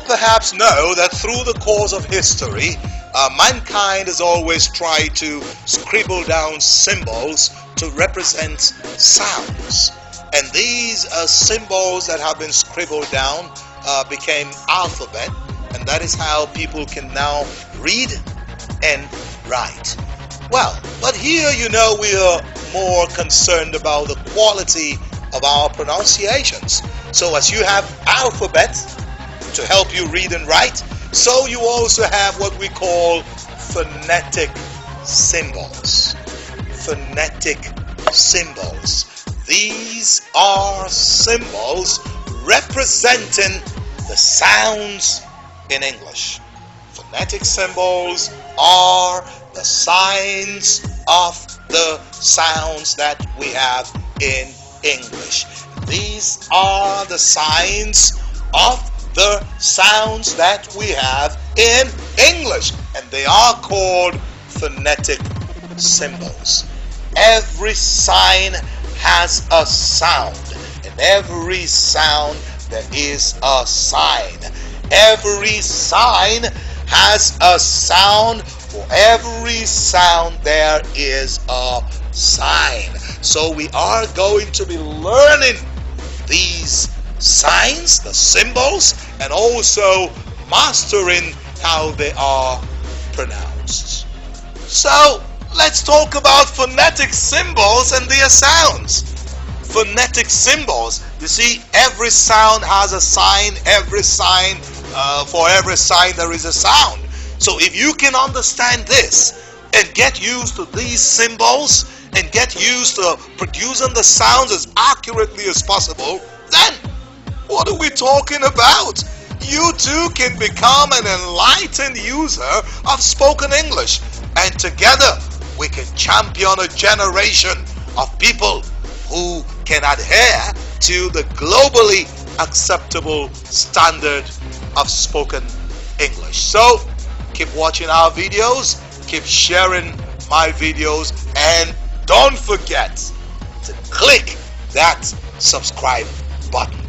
perhaps know that through the course of history, mankind has always tried to scribble down symbols to represent sounds. And these symbols that have been scribbled down became alphabet, and that is how people can now read and write. Well, but here, we are more concerned about the quality of our pronunciations. So as you have alphabet to help you read and write, so you also have what we call phonetic symbols. Phonetic symbols. These are symbols representing the sounds in English. Phonetic symbols are the signs of the sounds that we have in English. These are the signs of the sounds that we have in English, and they are called phonetic symbols. Every sign has a sound. In every sound there is a sign. Every sign has a sound. For every sound there is a sign. So we are going to be learning these signs, the symbols, and also mastering how they are pronounced. So let's talk about phonetic symbols and their sounds. Phonetic symbols, you see, every sound has a sign. For every sign there is a sound. So if you can understand this and get used to these symbols and get used to producing the sounds as accurately as possible, then what are we talking about? You too can become an enlightened user of spoken English, and together we can champion a generation of people who can adhere to the globally acceptable standard of spoken English. So keep watching our videos, keep sharing my videos, and don't forget to click that subscribe button.